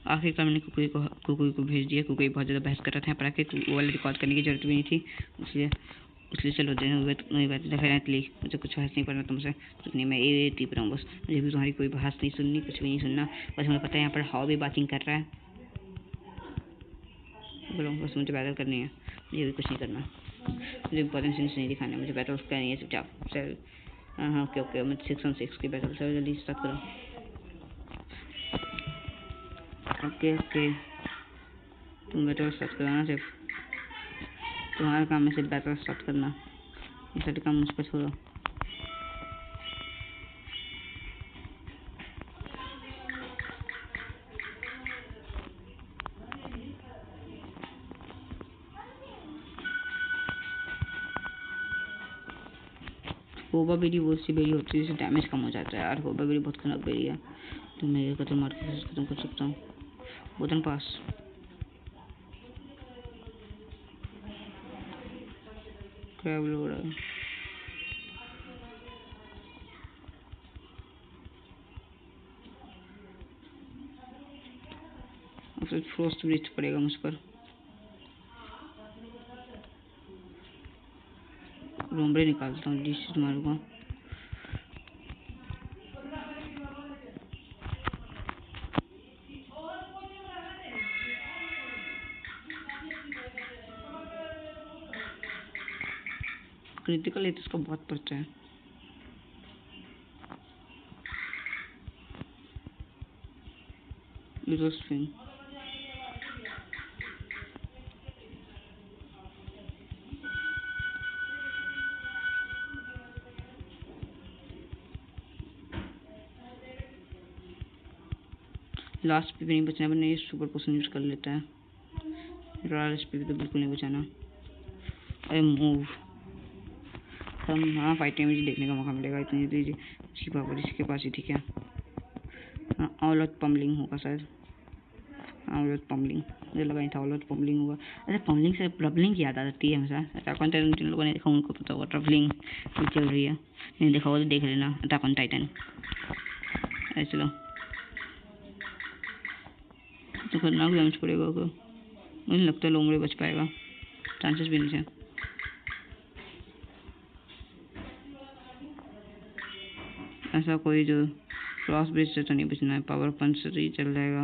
आखिरकार मैंने कुकुई को भेज दिया। कुकुई बहुत ज़्यादा बहस कर रहा था यहाँ पर आके, वो वाला रिकॉर्ड करने की जरूरत भी नहीं थी, इसलिए चलो वही बात डेफिनेटली मुझे कुछ बहस नहीं करना तुमसे, कुछ नहीं, मैं ये टिप रहा हूँ बस, मुझे भी तुम्हारी कोई बहस नहीं सुननी, कुछ भी नहीं सुनना, बस मुझे पता है यहाँ पर हाउ भी बातिंग कर रहा है, बोलो बस मुझे बैटल करनी है, मुझे भी कुछ नहीं करना, मुझे इंपॉर्टेंट सीन्स नहीं दिखाना, मुझे बैटल करनी है चुपचाप। चल हाँ ओके मैं 6 on 6 की बैटल चलो जल्दी स्टार्ट करो। ओके तुम बैटल स्टार्ट करो ना, सिर्फ तुम्हारा काम है सिर्फ बैटल स्टार्ट करना, ये सारे काम मुझ पर छोड़ो। होबा बेरी वो सी बेरी होती है जिससे डैमेज कम हो जाता है यार, होबा बेरी बहुत खराब बेरी है, तो मैं ये कदम मार के खत्म कर सकता हूँ। बटन पास क्रैब लोड है, फिर फ्रोस्ट ब्रीच पड़ेगा मुझ पर, रोमबरे निकालता हूँ डिश मारूंगा। क्रिटिकल है तो इसका बहुत पर्चा है, स्पिन लास्ट पे भी नहीं बचना, वरना ये सुपर पोशन यूज कर लेता है, लास्ट पे भी तो बिल्कुल नहीं बचाना। अरे मूव हम हाँ फाइट में मुझे देखने का मौका मिलेगा, इतनी देर छिपा पर इसके पास ही, ठीक है। हाँ ऑल आउट पम्बलिंग होगा शायद, ऑल आउट पम्बलिंग, मुझे लगा नहीं था ऑल आउट पम्बलिंग होगा। अच्छा पम्बलिंग से ट्रबलिंग की याद आ जाती है हमेशा, अटैक ऑन टाइटन जिन लोगों ने देखा उनको पता होगा ट्रबलिंग भी चल रही है, नहीं देखा होगा तो देख लेना अटैक ऑन टाइटन। अरे चलो तो खतरनाक डैमेज पड़ेगा होगा, मुझे लगता है लोमड़े बच पाएगा, चांसेस भी नहीं है। ऐसा कोई जो क्रॉस ब्रिज से तो नहीं बचना है, पावर पंच से तो ही चल जाएगा,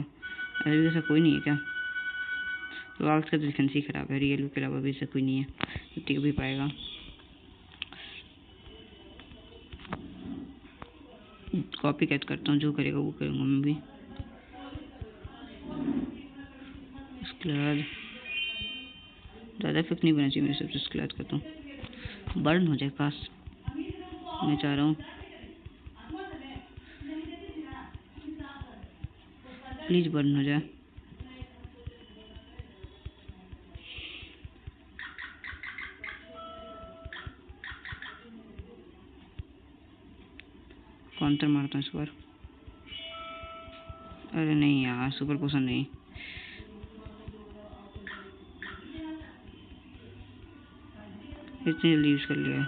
अभी ऐसा कोई नहीं है क्या? लॉर्ड्स का डिफेंस ही खराब है, रियल के अलावा भी ऐसा कोई नहीं है टिक भी पाएगा। कॉपी कैट करता हूँ, जो करेगा वो करूँगा मैं भी। उसके बाद ज़्यादा इफेक्ट नहीं बना चाहिए मेरे सबसे, उसके बाद करता हूँ बर्न हो जाए काश, मैं चाह रहा हूँ प्लीज़ बर्न हो जाए। काउंटर मारता हूँ इस बार, अरे नहीं यार सुपर पोशन नहीं, इतनी जल्दी यूज कर लिया।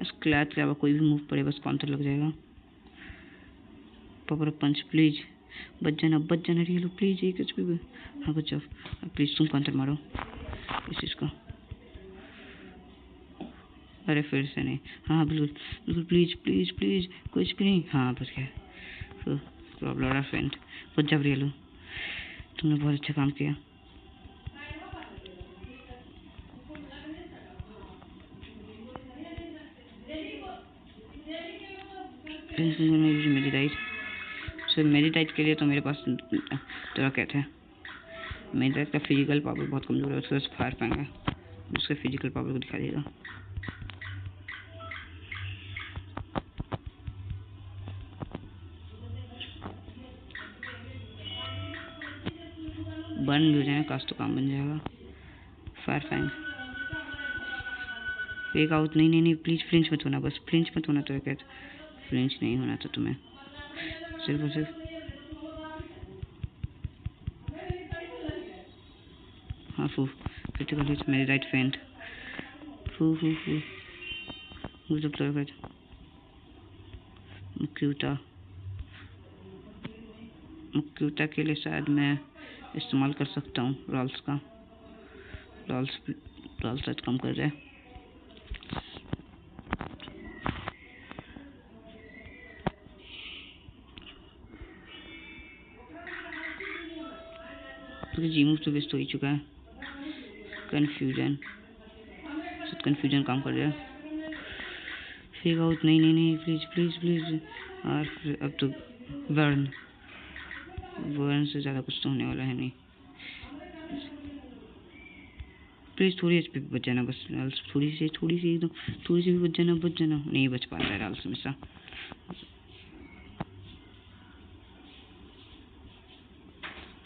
स्क्लैच के अलावा कोई भी मूव पड़े बस काउंटर लग जाएगा। पावर पंच प्लीज बच जाना रियल प्लीज, एक कुछ भी हाँ कुछ प्लीज तुम काउंटर मारो इस चीज़ को। अरे फिर से नहीं, हाँ बिल्कुल प्लीज कुछ भी नहीं, हाँ बच गया। प्रॉब्लम फ्रेंड कुछ जब रियल तुमने बहुत अच्छा काम किया। मेडिटाइट के लिए तो मेरे पास तो क्या थे, मेडिटाइट का फिजिकल पावर बहुत कमजोर है, उसके फायर फैंग है, उसके फिजिकल पावर को दिखा देगा। बर्न भी हो जाएगा काश तो काम बन जाएगा। फायर फैंग फेक आउट, नहीं प्लीज फ्लिंच मत होना, बस फ्लिंच मत होना, तो क्या फ्लिंच नहीं होना था तुम्हें, सिर्फ और सिर्फ हाँ फू क्रिटिकल हिट मेरी राइट फेंट फू गुड जब तो मुक्यूटा के लिए शायद मैं इस्तेमाल कर सकता हूँ रॉल्स का। रॉल्स शायद कम कर रहा है। तो जीमूव तो वेस्ट हो ही चुका है। कन्फ्यूजन काम कर रहा है। फेक आउट नहीं प्लीज। और अब तो वर्न से ज़्यादा कुछ तो होने वाला है नहीं। प्लीज थोड़ी एचपी पे बच जाना बस। थोड़ी सी भी बच जाना। नहीं बच पाता है राल्स हमेशा।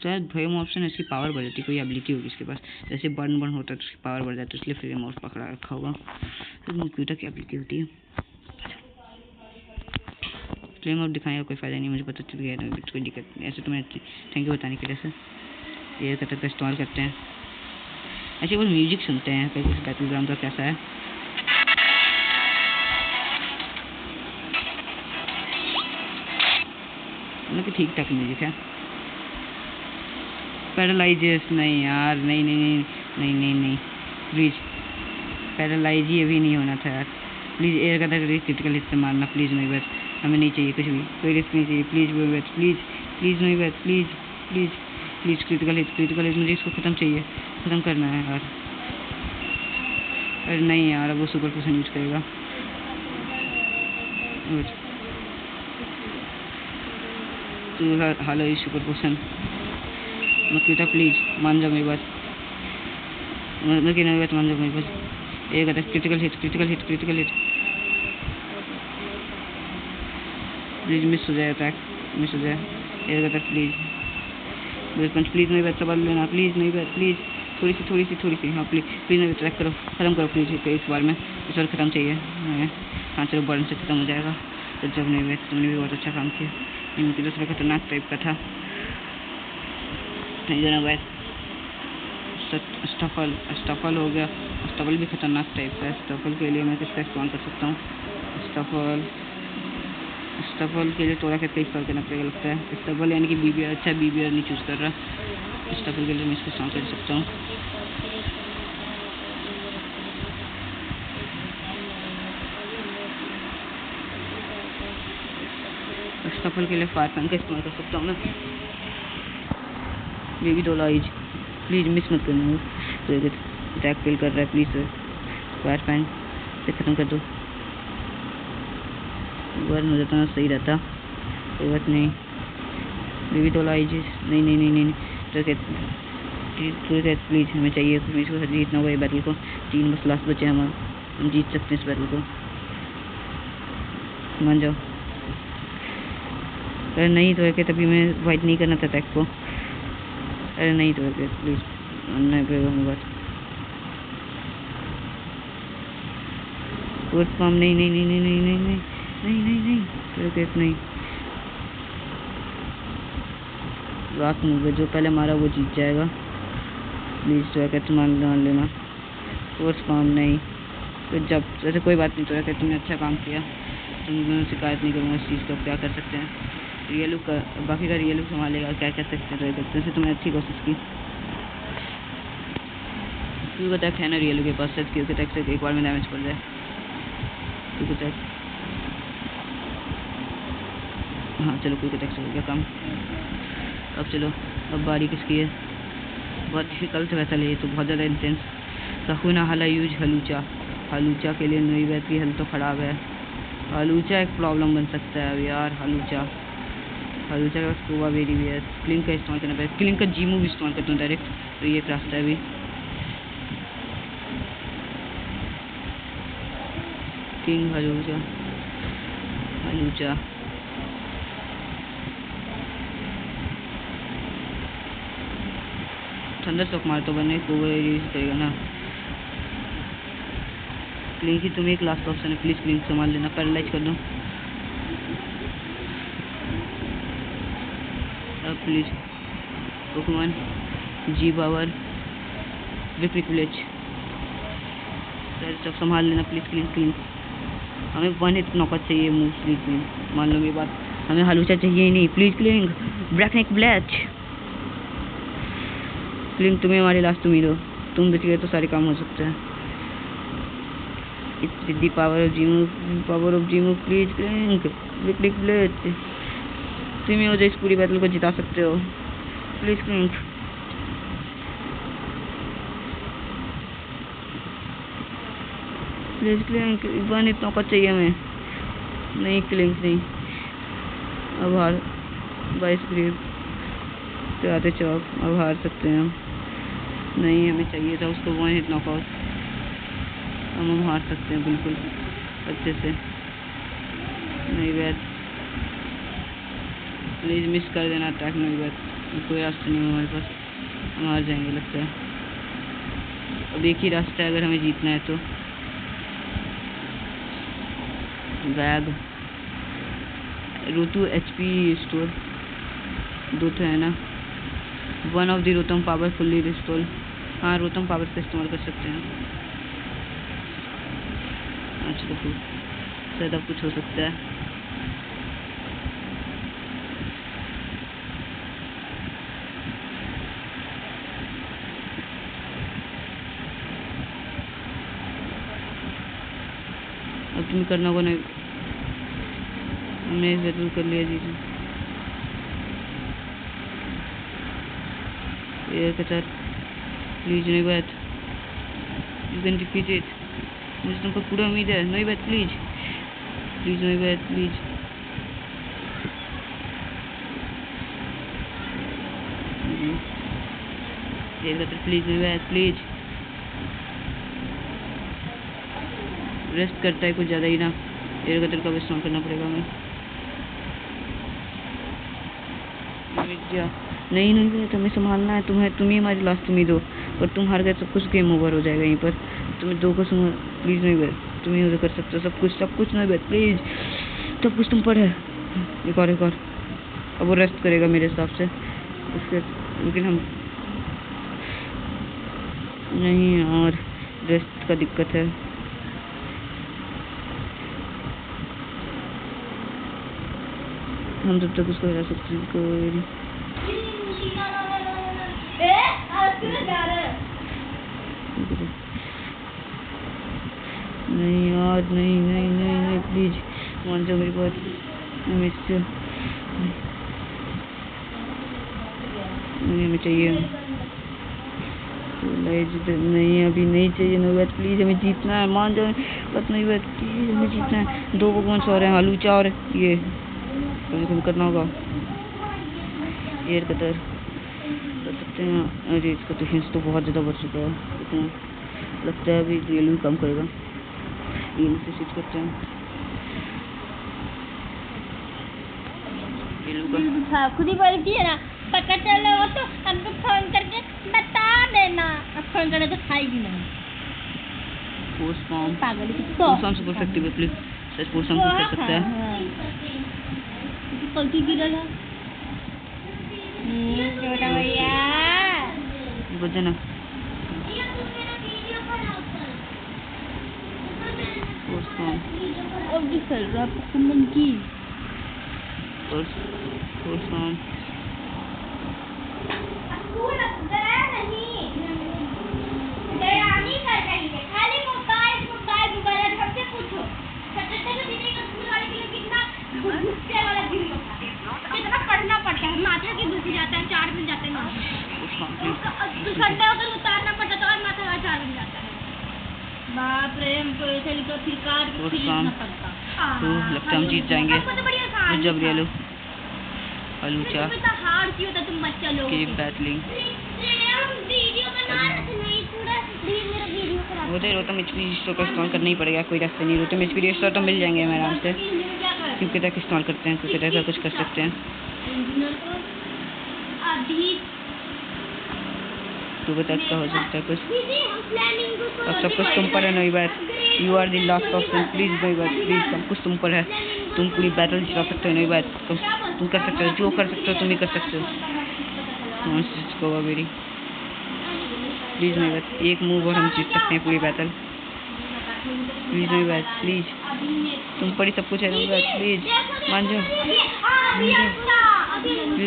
शायद फ्लेम ऑप्शन इसकी पावर बढ़ जाती है, कोई एबिलिटी होगी इसके पास, जैसे बर्न होता है तो उसकी पावर बढ़ जाती है, इसलिए फ्लेम ऑफ पकड़ा रखा होगा। तो मुक्यूटा की एबिलिटी होती है। फ्लेम ऑफ दिखाने का कोई फायदा नहीं, मुझे पता चल गया है, कोई दिक्कत नहीं। ऐसे तो मैं थैंक यू बताने के लिए सर। ये तक का इस्तेमाल करते हैं। ऐसे वो म्यूजिक सुनते हैं बैटल ग्राउंड का कैसा है। मतलब ठीक ठाक म्यूजिक है। पैरालाइजेस नहीं यार, नहीं प्लीज पैरालाइज ये भी नहीं होना था यार। प्लीज एयर का क्रिटिकल हिट से मारना प्लीज। नहीं बस हमें नहीं चाहिए कुछ भी, कोई रिस्क नहीं चाहिए। प्लीज नहीं बस प्लीज क्रिटिकल हिट मुझे इसको खत्म करना है यार। अरे नहीं यार, अब वो सुपर पोशन यूज करेगा। तो हालो ये सुपर पोशन मुक्यूटा प्लीज मान जाओ मेरी बात। मान जाओ मेरी बात। एक आता क्रिटिकल हिट प्लीज मिस हो जाए अटैक, एक आता प्लीज नहीं बात सवाल लेना प्लीज नहीं बात प्लीज। थोड़ी सी हाँ प्लीज नहीं ट्रैक करो, खत्म करो प्लीज इस बार खत्म चाहिए। हाँ चलो बर्न से खत्म हो जाएगा। तो जब नहीं बात तुमने भी बहुत अच्छा काम किया। इनकी दूसरा खतरनाक टाइप का था। स्टफल हो गया। स्टफल भी खतरनाक टाइप का है। स्टफल के लिए मैं किसका इस्तेमाल कर सकता हूँ? स्टफल के लिए थोड़ा कई इस्तेमाल करना पड़ेगा लगता है। स्टफल यानी कि बीबीआर। अच्छा बीबीआर नहीं चूज़ कर रहा। स्टफल के लिए मैं इसको इस्तेमाल कर सकता हूँ। स्टफल के लिए फायर फैन का इस्तेमाल कर सकता हूँ मैं। बेबी डोलाइज प्लीज मिस मत करना। तो अटैक फेल कर रहा है, प्लीज फायर फैन से खत्म कर दो। बर्न हो जाता ना सही रहता, कोई बात नहीं। बेबी डोलाइज नहीं तो प्लीज हमें चाहिए इसको जीतना होगा ये बैटल को। 3 बस लास्ट बचे हम जीत सकते हैं इस बैटल को, मान जाओ। अरे नहीं तो है तभी मैं वाइट नहीं करना था अटैक को। अरे नहीं तो है प्लीज मानना पड़ेगा हमें बात। फॉर्म नहीं रात में जो पहले मारा वो जीत जाएगा। प्लीज तो है मान लेना। फोर्स फॉर्म नहीं तो जब वैसे कोई बात नहीं। तो है तुमने अच्छा काम किया, तुम शिकायत नहीं करूँगा इस चीज़ का। क्या कर सकते हैं, रियलू का बाकी का रियलू संभालेगा। क्या कर सकते हैं तो वैसे तुमने अच्छी कोशिश की। क्योंकि अटैक है ना रियलू के पास, क्योंकि अटैक से एक बार में डैमेज पड़ जाए। क्योंकि अटैक हाँ चलो क्योंकि अटैक से हो गया काम। अब चलो अब बारी किसकी है? बहुत डिफिकल्ट वैसा ले तो बहुत ज़्यादा इंटेंस। सखुना हाला यूज हलूचा के लिए नई बैत की हल तो खराब है। हलूचा एक प्रॉब्लम बन सकता है अब यार। हलूचा का स्कोवा वेरी भी है। क्लिंक का इस्तेमाल करना पड़ेगा। क्लिंक का जी मूव इस्तेमाल करता हूँ डायरेक्ट, तो ये एक रास्ता है अभी। किंग हलूचा थंडर स्टॉक मार तो बने को यूज करेगा ना। क्लिंक ही तुम्हें एक लास्ट ऑप्शन है, प्लीज क्लिंक संभाल लेना। पैरालाइज कर दो अब प्लीज। पोकेमॉन जी पावर विक्रिकुलेज सब संभाल लेना प्लीज। क्लिंक हमें 1 हिट नॉकआउट चाहिए मूव प्लीज। मान लो मेरी बात, हमें हलूचा चाहिए ही नहीं प्लीज। क्लिंग ब्लैक ब्लैच क्लिंग, तुम्हें हमारी लास्ट तुम ही दो, तुम बच गए तो सारे काम हो सकते हैं। It's the power of G move please. Cling black bleach, तुम ही हो जो इस पूरी बैटल को जिता सकते हो please. Cling please cling 1 hit knockout चाहिए हमें। नहीं क्लिंग नहीं, अब हार बाइस ग्रेव तो आते चौक, अब हार सकते हैं हम। नहीं हमें चाहिए था उसको 1 हिट नॉकआउट, हम हार सकते हैं बिल्कुल अच्छे से। नहीं बैट प्लीज मिस कर देना अटैक। नहीं बैट कोई रास्ता नहीं है हमारे पास, हम हार जाएंगे लगता है। अब एक ही रास्ता है अगर हमें जीतना है तो। बैग रोटू HP स्टोर 2 तो है ना। 1 of the Rotam power fully restore. हाँ रोतम पावर का इस्तेमाल कर सकते हैं। अच्छा तो फिर शायद अब कुछ हो सकता है। अब तुम्हें करना होगा नहीं, हमने जरूर कर लिया जी। एयर कटर प्लीज नहीं बात, यू कैन डिफीट इट, मुझे तुमको पूरा उम्मीद है। नहीं बात प्लीज प्लीज नहीं बात प्लीज। एयर कटर प्लीज नहीं बात प्लीज। रेस्ट करता है कुछ ज़्यादा ही ना, एयर कटर का भी इस्तेमाल करना पड़ेगा हमें। नहीं नहीं तुम्हें संभालना है, तुम ही हमारी लास्ट उम्मीद हो, और तुम हार गए सब कुछ गेम ओवर हो जाएगा यहीं पर। तुम्हें 2 को प्लीज नहीं बैठ, तुम ही कर सकते हो सब कुछ नहीं बैठ प्लीज, सब कुछ तुम पर है। एक और अब वो रेस्ट करेगा मेरे हिसाब से उसके, लेकिन हम नहीं, और रेस्ट का दिक्कत है। हम जब तक उसको हरा सकते हैं कोई नहीं यार, नहीं नहीं नहीं नहीं प्लीज मान जाओ मेरी बात। नहीं हमें चाहिए नहीं, अभी नहीं चाहिए नौबत प्लीज, हमें जीतना है। मान जाओ बस नहीं बात प्लीज, हमें जीतना है। 2 को कौन सा और है, हलूचा और ये कभी करना होगा। एयर कटर कर सकते हैं। अरे इसका तो हिंस तो बहुत ज़्यादा बढ़ चुका है, इतना लगता है अभी रियलू कम करेगा। रियलू से स्विच करते हैं। रियलू का खुद ही बोलती है ना, पता चला हो तो हमको फोन करके बता देना। अब फोन करे तो खाएगी नहीं। फोर्स फॉर्म पागल force form super effective please, such force form कर सकता है। कल्टी गिरल है छोटा भैया बच्चा ना फोर्स फॉर्म अब दिखल रहा पोकेमोन की फोर्स फॉर्म माथा की दुखी जाता है, 4 दिन जाते हैं तो संडे अगर उतारना पड़ता तो और माथा 4 दिन जाता है। बाप रे, हमको ऐसे लिखो फिर कार्ड खरीदना पड़ता। तो लगता है हम जीत जाएंगे। जब रियलू हलूचा हार क्यों था तुम बच्चा लोग की बैटलिंग वो तो रोतम एचपी रिस्टोर का इस्तेमाल करना ही पड़ेगा, कोई रास्ता नहीं। रोतम एचपी रिस्टोर तो मिल जाएंगे हमें आराम से, क्योंकि तक इस्तेमाल करते हैं, क्योंकि ऐसा कुछ कर सकते हैं। तो तक का हो सकता है कुछ। अब सब कुछ तुम पर है। नई बात, you are the last option please. नई बात प्लीज, सब कुछ तुम पर है, तुम पूरी बैटल जिता सकते हो। नई बात तुम कर सकते हो, जो कर सकते हो तुम ही कर सकते हो। मेरी प्लीज नई बात, एक मूव और हम जीत सकते हैं पूरी बैटल। प्लीज नहीं बैठ, प्लीज तुम पढ़ी सब कुछ है, नहीं बैठ प्लीज, मान जाओ प्लीज,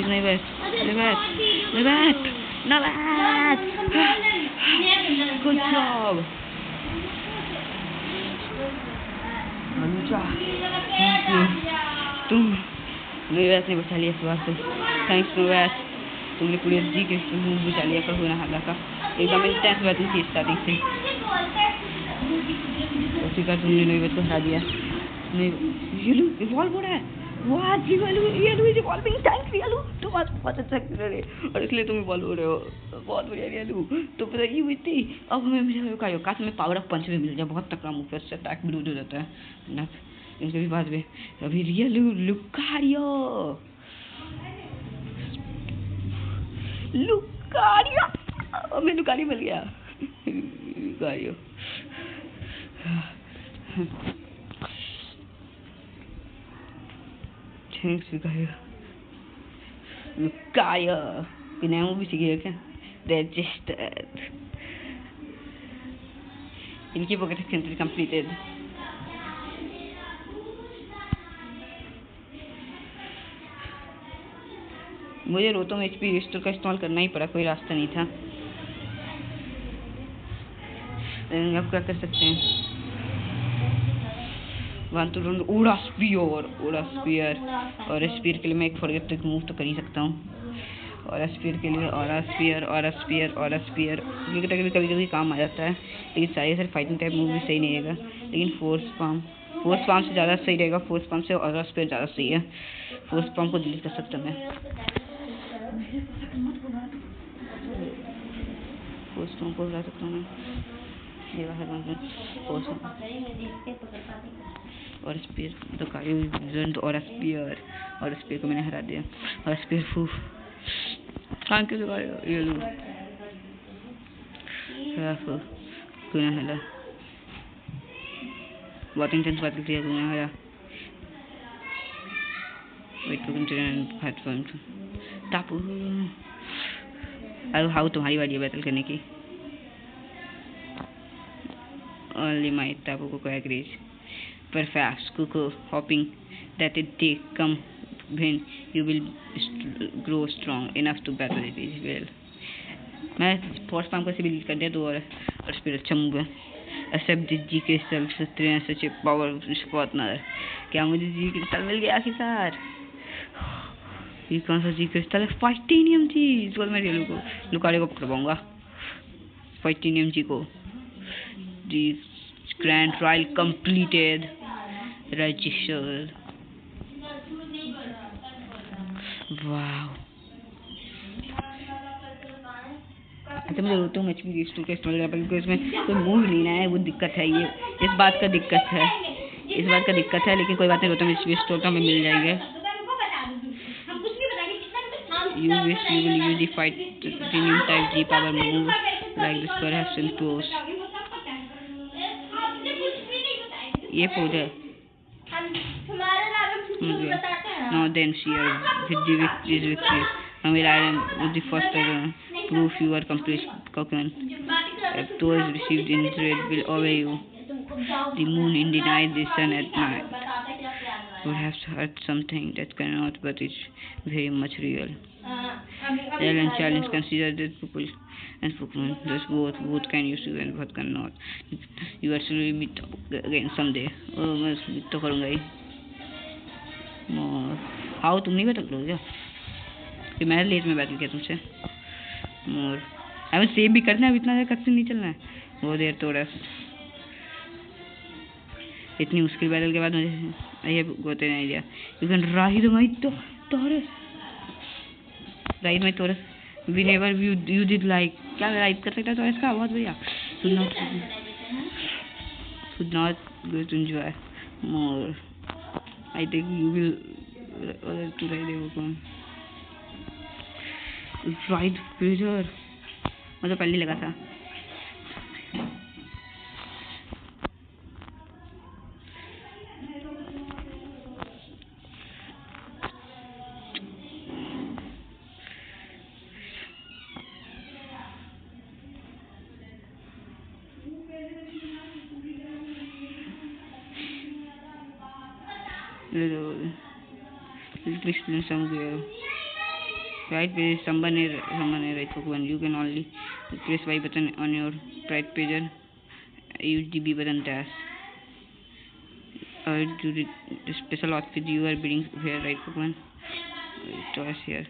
नहीं बैठ, नहीं बैठ, नहीं बैठ, ना बैठ। Good job Anuja, thank you, तुम नोवैस ने बचा लिया इस बार से, थैंक्स नोवैस, तुमने पूरी जी के मूव बचा लिया पर होना हाला का एकदम इंटेंस बैटिंग थी स्टार्टिंग से, उसी का तुमने नोवैस को हरा दिया। नहीं येलू इवॉल्व हो रहा है, वाह जी येलू इज इवॉल्विंग, थैंक्स येलू, तुम आज बहुत अच्छा खेल रहे हो और इसलिए तुम इवॉल्व हो रहे हो, बहुत बढ़िया येलू। तो पता ये हुई थी, अब हमें मिला का काश में पावर ऑफ पंच भी मिल जाए, बहुत तकड़ा मूव है, उससे अटैक भी हो जाता है ना, इनके भी बाद में अभी येलू लुकारियो हमें लुकारियो मिल गया, लुकारियो थैंक्स लुकारियो बिना वो भी सीखिए क्या, रजिस्टर्ड, इनकी पॉकेट सेंट्री कंप्लीटेड। मुझे रोतो में एचपी रिस्टोर का इस्तेमाल करना ही पड़ा, कोई रास्ता नहीं था, अब क्या कर सकते हैं। उड़ा स्पीयर और स्पीयर के लिए मैं एक फॉरगेट मूव तो कर ही सकता हूँ, और स्पीयर के लिए और स्पीयर क्योंकि कभी काम आ जाता है, लेकिन सारे फाइटिंग टाइप मूव भी सही नहीं रहेगा, लेकिन फोर्स पाम से ज़्यादा सही रहेगा, फोर्स पाम से और स्पीयर ज़्यादा सही है, फोर्स पाम को डिलीट कर सकता मैं, फोर्स पाम को हटा सकता हूँ ये और स्पीयर तो और स्पीयर को मैंने हरा दिया, और स्पीयर फूफ थैंक यू ये लो क्यों हला बहुत इंटेंस बात करती है, क्यों हरा wait to continue fight from टापू। अब हाउ तुम्हारी बारी है बैटल करने की, only my tapu coco agrees. Perhaps coco hoping that they come when you will grow strong enough to battle it is well. मैं फोर्स पाम को से बिल्ड कर दिया दो और फिर अच्छा मूव है, एक्सेप्ट जी क्रिस्टल सच पावर पार्टनर, क्या मुझे जी क्रिस्टल मिल गया आखिरकार, ये कौन सा जी क्रिस्टल है, फाइटिनियम जी, इस बार मैं लुकारियो को पकड़वाऊंगा, फाइटिनियम जी को, दी ग्रैंड ट्रायल कंप्लीटेड, रजिस्टर्ड, वाह। अच्छा मुझे रोता हूँ एचपी रिस्टोर का इस्तेमाल करना क्योंकि इसमें कोई मूव नहीं है, वो दिक्कत है, ये इस बात का दिक्कत है, लेकिन कोई बात नहीं, रोता हूँ एचपी रिस्टोर का हमें मिल जाएंगे। You wish you will use the fight the new type G power move like this perhaps in close. ये पौधा है। Now then sheer with the victory. Now will I with the first proof you are complete cocoon. If those received in trade will obey you. The moon in the night, the sun at night. Perhaps heard something that cannot, but it's very much real. Real and challenge consider that people and Pokemon. Thus both can use you and both cannot. You actually meet again someday. मैं meet तो करूँगा ही। और how तुम नहीं battle करोगे क्या? कि मैंने लेट में बैटल किया तुमसे। और हमें सेव भी करना है, इतना देर कट नहीं चलना है। बहुत देर थोड़ा इतनी मुश्किल बैटल के बाद मुझे ये गोते नहीं दिया, लेकिन ride my Taurus whenever you did like क्या राइड कर सकता है तो इसका बहुत बढ़िया, should not get to enjoy more. I think you will to ride ride pleasure, मुझे पहले लगा था। Little explain somewhere. Right page someone right Pokemon. You can only press Y button on your right pager. Use the B button dash. To the special outfit you are bidding here right Pokemon. Choice here.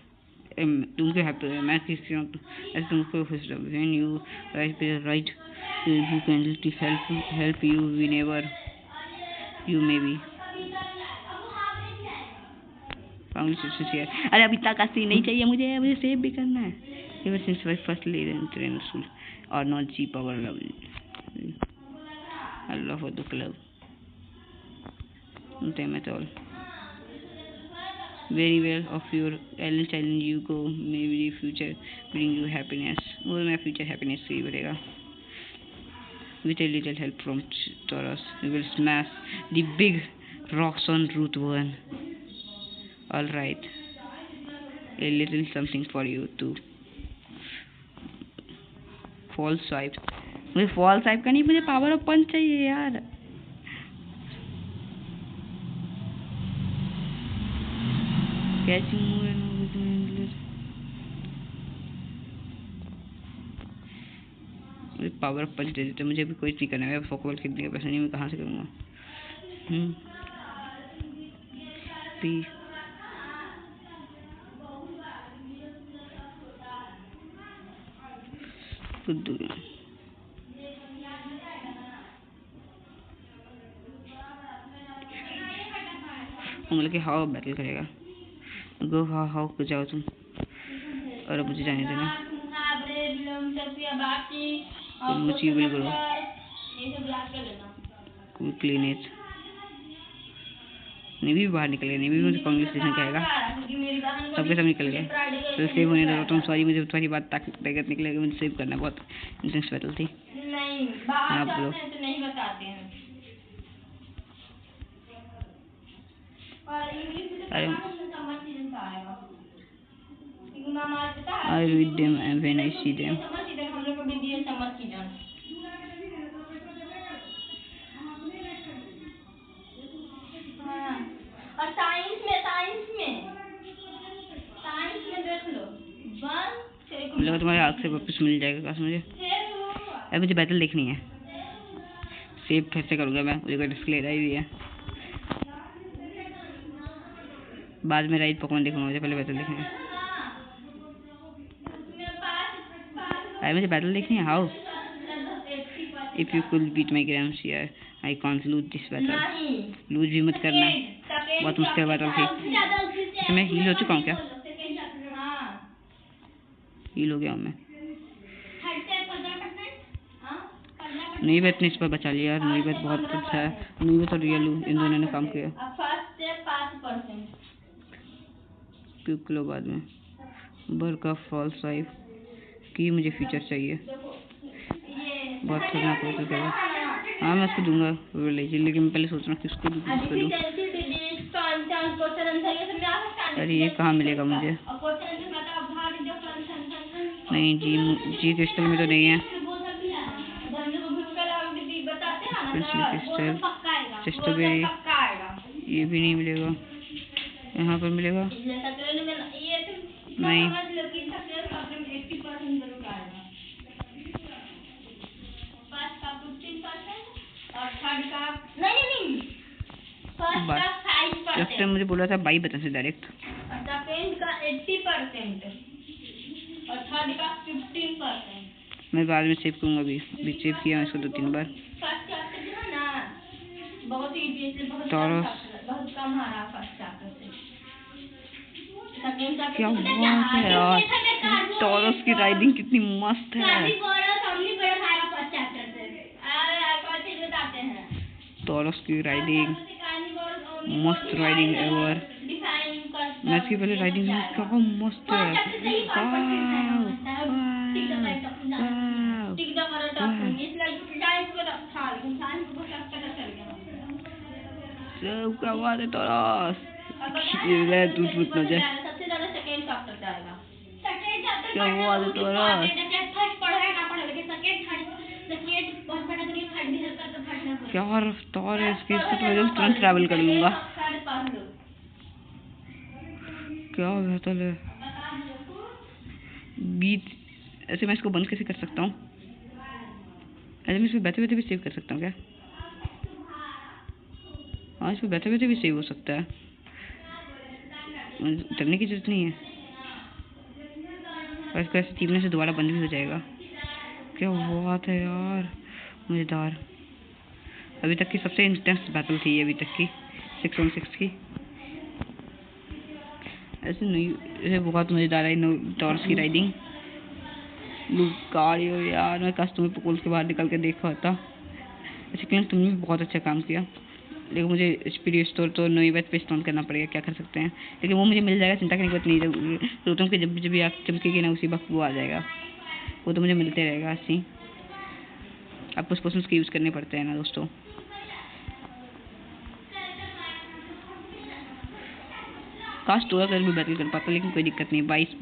तुमको happy मैं किसी ऐसे तुमको खुश रहो when you right pager right you can help you whenever you may be. अरे अब इतना कास्ती नहीं चाहिए मुझे सेव भी करना है. Ever since my first train school or not G power level. I love the club. Damn it all. Very well of your challenge you go. Maybe the future bring you happiness. वो मैं future happiness से ही बढ़ेगा. With a little help from Taurus, we will smash the big rocks on Route 1. Alright. A little something for you too. Fall swipe. मुझे fall swipe का नहीं, मुझे power of punch चाहिए यार. Catching more and more. मुझे power of पंच दे देते. मुझे भी कोई नहीं करना है. फॉकबॉल खेलने के पैसे नहीं, मैं कहाँ से करूँगा. मतलब कि हाउ बैटल करेगा. गो हाउ को जाओ तुम. और अब मुझे जाने देना. मुझे विल करो क्लीनेज. नेवी बाहर निकल गया. नेवी मुझे कांग्रेस स्टेशन कहेगा. सबके सब निकल गए. तो सेव होने दो. तुम सॉरी मुझे तुम्हारी बात ताकत निकलेगी. मुझे सेव करना बहुत इंटेंस बैटल थी. नहीं बाहर जाते हैं तो नहीं बताते हैं. और इंग्लिश में I read them and when I see them. और साइंस में देख लो. लगा तुम्हारे आग से वापस मिल जाएगा काश मुझे. अब मुझे बैटल देखनी है. सेव फिर से करूँगा मैं. मुझे कोई रिस्क ले रहा ही है. बाद में राइट पोकेमॉन देखूंगा. मुझे पहले बैटल देखना है. अरे मुझे बैटल देखनी है. How if you could beat my grams here I can't lose this battle. Lose भी मत करना. बहुत मुश्किल बैटल थी. मैं हील हो चुका हूँ क्या? हील हो गया हूँ मैं. नहीं बैट ने इस पर बचा लिया. नहीं बैट बहुत अच्छा है. नहीं बैट और रियलू इन दोनों ने काम किया. क्यूब लो बाद में. बर का फॉल स्वाइप की मुझे फीचर चाहिए. बहुत खतरनाक हो तो क्या. हाँ मैं उसको दूंगा लेकिन मैं पहले सोच रहा हूँ कि उसको दूँ. अरे ये कहाँ मिलेगा मुझे? नहीं जी क्रिस्टल में तो नहीं है. क्रिस्टल स्ट्रॉबेरी ये भी नहीं मिलेगा. यहाँ पर मिलेगा नहीं. लगता है मुझे बोला था 22 बटन से डायरेक्ट. सेकंड का 80% और थर्ड का 15%. मैं बाद में सेव करूँगा. अभी सेव किया मैं इसको 2-3 बार. फर्स्ट चैप्टर जो है ना बहुत इजी है. बहुत कम आ रहा फर्स्ट चैप्टर से. सेकंड चैप्टर क्या बात है यार. टॉरस की राइडिंग कितनी मस्त है. टॉरस की राइडिंग मस्त राइडिंग एवर. मैं इसकी पहले राइडिंग क्या मस्त है. क्या बात है टॉरस. दूध न जाए. क्या बात है टॉरस. क्या रफ्तार है इसकी. इससे तो मैं तुरंत ट्रैवल कर लूँगा. क्या बेहतर है बीच। ऐसे मैं इसको बंद कैसे कर सकता हूँ? ऐसे मैं इसमें बैठे बैठे भी सेव कर सकता हूँ क्या? हाँ, इसमें बैठे बैठे भी सेव हो सकता है, करने की जरूरत नहीं है। और इसको ऐसे चिपने से दोबारा बंद भी हो जाएगा। क्या बात है यार, मज़ेदार। अभी तक की सबसे इंटेंस बैटल थी अभी तक की 6on6 की। ऐसे नहीं, ऐसे बहुत मज़ेदार है टॉर्च की राइडिंग। लुकारियो यार, मैं काश तुम्हें पुल के बाहर निकल के देखा होता। ऐसे क्यों, तुमने भी बहुत अच्छा काम किया। लेकिन मुझे एचपी रिस्टोर तो नई बात पे इंस्टॉल करना पड़ेगा, क्या कर सकते हैं। लेकिन वो मुझे मिल जाएगा, चिंता करने की बात नहीं। रोतम के जब जब आँख चमकेगी ना, उसी वक्त वो आ जाएगा। वो तो मुझे मिलते रहेगा ऐसे ही। आपको पोशंस के यूज़ करने पड़ते हैं ना दोस्तों। काश 12 कलर में बैटल कर पाता, लेकिन कोई दिक्कत नहीं। 22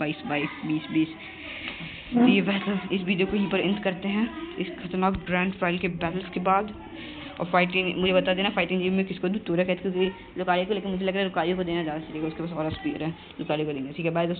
ये बैटल, इस वीडियो को यहीं पर एंड करते हैं इस खतरनाक ब्रांड फाइल के बैटल्स के बाद। और फाइटिंग मुझे बता देना, फाइटिंग गेम में किसको दूँ, तोरा कहते क्योंकि लुकारियो को, लेकिन मुझे लग रहा है लुकारियो को देना ज़्यादा सही है, उसके पास और स्पीड है। लुकारियो को देंगे, ठीक है। बाय दोस्तों।